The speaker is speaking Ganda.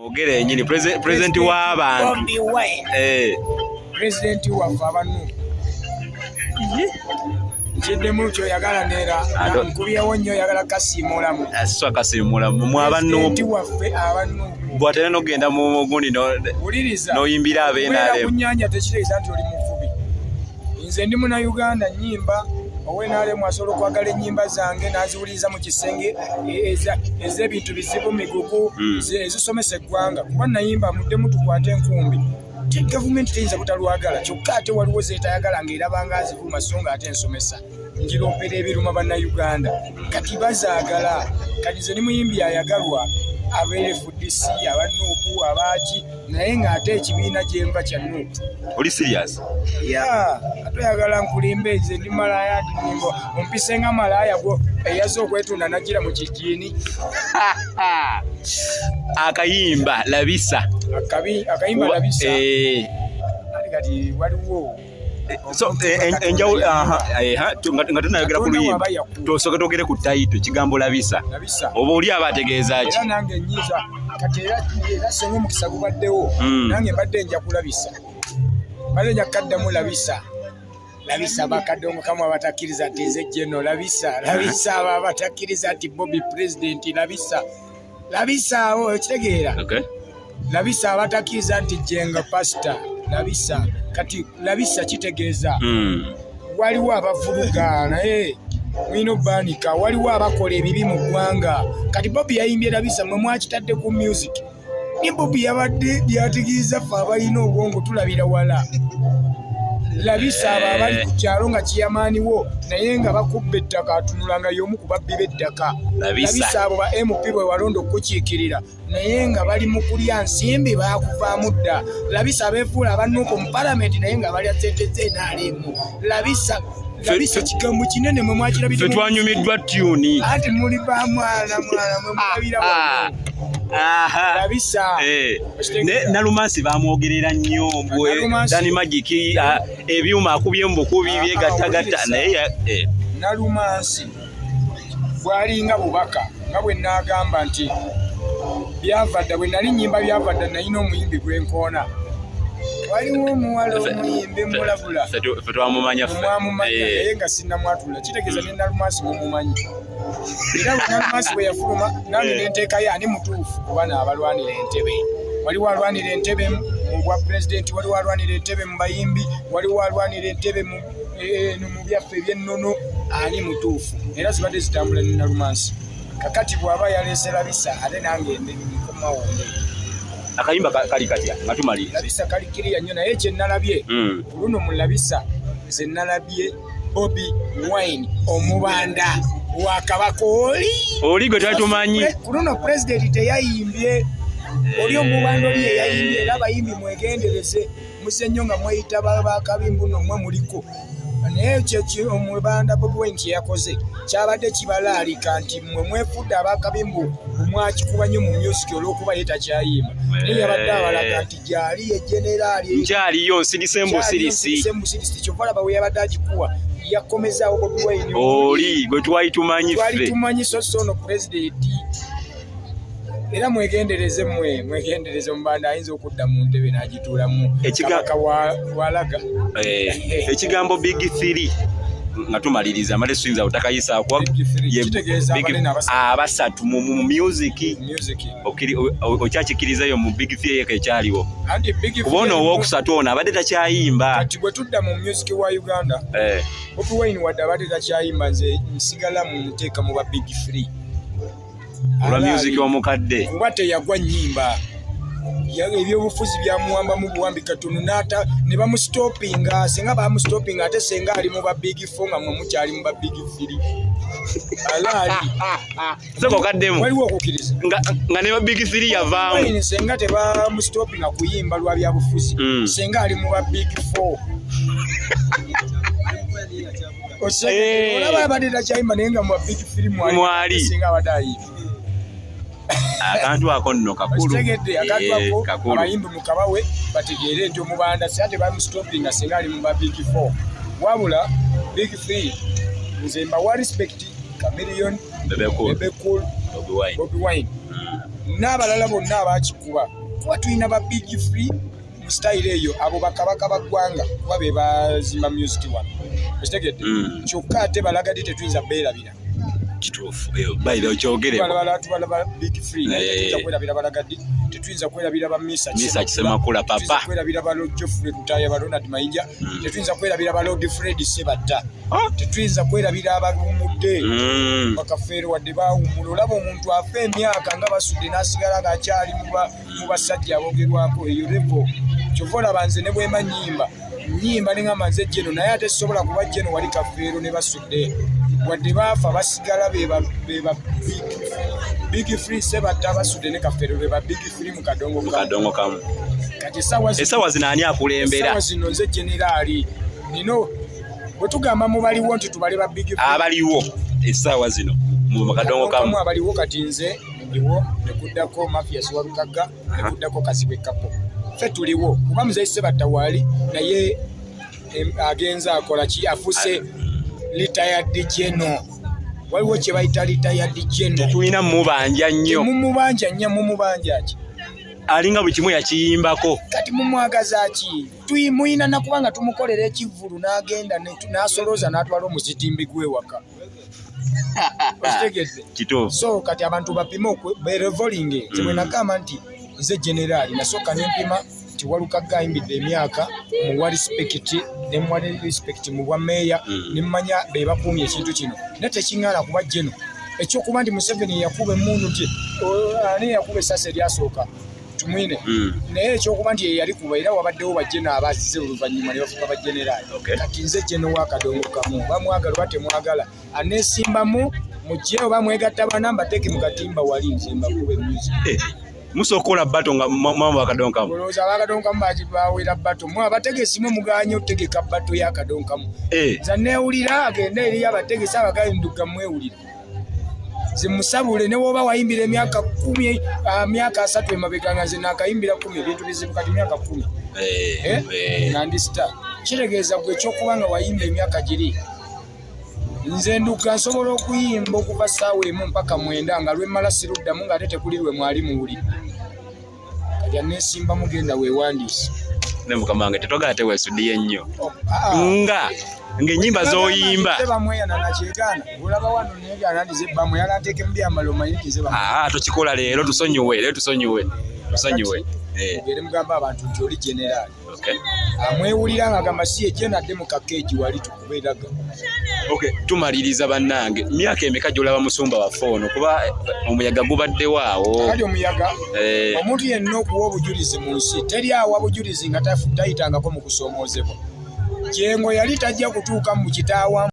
Ogere nyini president w'abantu. President waffe abanu. Kiddemu kyo yagala neera nkubyewo nnyo yagala kasiimulamu. Aswa kasiimulamu mu abanu. President waffe abanu. Bw'atera n'ogenda mu gundi n'oyimbira ab'NRM. Ku nnyanja tekitegeeza nti oli muvubi. Nze ndi Munnayuganda nnyimba ow'NRM asobola okwagala ennyimba zange n'aziwuliriza mu kisenge ez'ebintu bizibu migugu ezisomesa eggwanga. Kuba nayimba muddemu tukwate enkumbi. Gavumenti teyinza butalwagala kyokka ate waliwo zeetayagala ng'eraba nga azikuuma so nga ate ensomesa. Ngirompera ebiruma bannayuganda kati bazaagala. Kati nze ni muyimbi ayagalwa abeere FDC abanuupu abaaki naye ng'ate ekibiina gyenva kya nuupu. Oli serious? Ate oyagala nkulimbe nze ndi malaaya ndinimbo ompise nga malaaya gwo eyaze okwetunda nagira mu kijiini. Akayimba labisa. Akayimba labisa. Kati waliwo enjawulo nga tunayogera ku luyimba tosooke twogere ku tayito kigambo labisa oba oli abategeeza ki? Era nange nyiza kati era senga omukisa gubaddewo nange mbadde nja kulabisa mbadde nja kukaddamu labisa bakadde Omukama abatakkiriza nti nze jeno labisa abo abatakkiriza nti Bobby president labisa abo ekitegeera labisa abatakkiriza nti jenga pastor labisa kati labisa kitegeeza waliwo abavuluga naye mwino banika waliwo abakola ebibi mu ggwanga. Kati Bobby yayimbye labisa mwe mwakitadde ku music ni Bobby yabadde byategeza ffe abalina obwongo tulabira wala. Labisa abo abali ku kyalo nga kiyamaaniwo naye nga bakubba ettaka atunulanga y'omu ku babbi b'ettaka. Labisa abo ba MP bwe walonda okukiikirira naye nga bali mu kulya nsimbi baakuvaamu dda. Labisa abeefuula abannuuko mu palamenti naye nga balya ssente z'NRM. Labisa kigambo kinene mwe mwakirabira. Ffe twanyumiddwa tuni. Anti muli bamwana mwe mulabira wano. Labisa. Nalumansi bamwogerera nnyo mbwe Dani Magic ebyuma akubye mbukubi byegattagatta naye Nalumansi bwalinga bubaka nga bwe naagamba nti byavadda bwe nali nnyimba byavadda nalina omuyimbi gwenkoona. Waliwo omuwala omuyimbi mulabula ffe twamumanya naye nga sinnamwatula kitegeeza ne Nalumansi mumumanyi. Era bwe Nalumansi bwe yafuluma nange nenteekayo ani mutuufu kuba n'abalwanira entebe. Waliwo alwanira entebe mu bwa pulezidenti, waliwo alwanira entebe mu bayimbi, waliwo alwanira entebe mu byaffe eby'ennono. Ani mutuufu? Era zibadde zitambula ne Nalumansi. Kakati bw'aba yaleese labisa ate nange nkomawonde. Akayimba kali katya nga tumaliriza. Labisa kali kiriya nnyo naye kye nalabye ku luno mu labisa nze nalabye Bobby Wine omubanda wa Kabaka oli gwe twatumanyi. Ku luno pulezidenti teyayimbye oli omubanda oli eyayimbye era abayimbi mwegendereze muse nnyo nga mweyita bakabimbu nomwe muliko. Naye omubanda Bobby Wine kye yakoze kyabadde kibalaalika nti mmwe mwefudde abakabimbu mwakikuba nnyo mu music olw'okuba ye takyayimba. Naye yabadde abalaga nti gyali ye generaali nkyaliyo nsirise mbusirisi kyova olaba bwe yabadde agikuwa yakomezaawo Bobby Wine oli gwe twali tumanyi ffe. Twali tumanyi so ono pulezidenti. Era mwegendereze omubanda ayinza okudda mu ntebe n'agituulamu Kabaka walaga. Ekigambo Big 3 nga tumaliriza amale tuyinza otakayisa abasatu mu music okyakikirizayo mu Big 3 yeka ekyaliwo kuba ono ow'okusatu ono abadde takyayimba. Kati bwe tudda mu music wa Uganda Bobby Wine wadde abadde takyayimba nze nsigala mu nteeka mu ba Big 3 olwa music omukadde kuba teyagwa nnyimba. Ebyobufuzi byamuwamba mu buwambi katono ne bamusitopinga senga bamusitopinga ate senga ali mu ba Big 4 nga mwe mukyali mu ba Big 3 alaali soko kaddemu waliwo okukkiriza nga ne ba Big 3 yavaamu senga tebamusitopinga kuyimba lwa byabufuzi senga ali mu ba Big 4 olaba abadde takyayimba naye nga mu ba Big 3 mwali senga abadde ayimba. Akantu ako nno kakulu. Akantu ako abayimbi mukabawe bategeere nti omubanda si ate bamusitopinga senga ali mu ba Big 4 wabula Big 3 nze mbawa respect Chameleon, Bebe Cool, Bobi Wine n'abalala bonna abakikuba kuba tulina ba Big Free mu style eyo abo bakabaka baggwanga kuba be bazimba music wano okitegedde kyokka ate balagadde tetuyinza beerabira kituufu bayira okyogere balaba Big Free tetuyinza kwerabira balagadde tetuyinza kwerabira ba Misa Kisemakula papa kwerabira ba Geoffrey Lutaya ba Ronald Mayinja tetuyinza kwerabira ba Lord Fred Sebatta tetuyinza kwerabira abagumudde bakafeero wadde bawumula olaba omuntu afa emyaka nga basudde n'asigala ng'akyali mu basajja abogerwako eyo levo kyova olaba nze ne bwema nnyimba ne ngamba nze jeno naye ate sisobola kuba jeno wali kafeero ne basudde wadde baafa basigala beba Big Free Sebatta basudde ne kafeero beba Big Free mu kadongo kamu kati esawa zino ani akulembera esawa zino nze generaali nino bwe tugamba mubaliwo nti tubale ba Big Free abaliwo esawa zino mu kadongo kamu abaliwo kati nze ndiwo nekuddako Mafias Walukagga nekuddako Kazibwe Kapo ffe tuliwo kuba muzeyi Sebatta waali naye agenza akola ki afuse retired general waliwo kye bayita retired general tulina mubanja nnyo mumubanja ki alinga buli kimu yakiyimbako kati mumwagaza ki muyina nakubanga tumukolera ekivulu n'agenda n'asolooza n'atwala omuzitimbi gw'ewaka okitegedde kituufu so kati abantu bapime berevolinge nze bwe nagamba nti nze generaali nasooka nempima nti Walukagga ayimbidde emyaka muwa respect ne muwa respect mu bwa meeya ne mmanya be bakuumye ekintu kino ne tekiŋŋaana kuba jeno ekyokuba nti Museveni yakuba emmundu nti ani yakuba essasi eryasooka tumwine naye ekyokuba nti yeyali kuba era wabaddewo bajeno abazze oluvannyuma ne bafuka bageneraali kati nze jeno w'akadongo kamu bamwagala oba temwagala aneesimbamu mugye oba mwegatta banamba teeke mu katimba wali nze mbakuba emmuzi musokola bato nga mama akadongo kamu olowooza abakadongo kamu bawera bato mwe abategesi mwe muganye otegeka bato y'akadongo kamu nza neewulira agenda eri abategesi abagaye Ndugga mwewulira nze musabule ne woba wayimbira emyaka 10 myaka 3 emabega nga nze nakayimbira 10 ebintu bizibu kati myaka 10 nandista kitegeeza gwe ekyokuba nga wayimba emyaka giri nze Ndugga nsobola okuyimba okuva ssaawa emu mpaka 9 nga lwemmala siruddamu ng'ate tekuli lwe mwali muwulira kati aneesimba mugenda weewandiise ne mukama wange tetwagala teweesuddiye nnyo nga ng'ennyimba z'oyimba bamweyana nakyegaana olaba wano neegaana nti ze bamwe yalateeka ebyambalo omanyi nti ze tukikola leero tusonyiwe ogere mugamba abantu nti oli generaali amwewulira ng'agamba si ejje nadde mu kakeegi wali tukubeeraga tumaliriza bannange myaka emeka gy'olaba musumba waffe ono kuba omuyaga gubaddewo awo kali omuyaga omuntu yenna okuwa obujulizi mu nsi teri awa bujulizi nga tayitangako mu kusoomoozebwa jengo yali tajja kutuuka mu kitaawa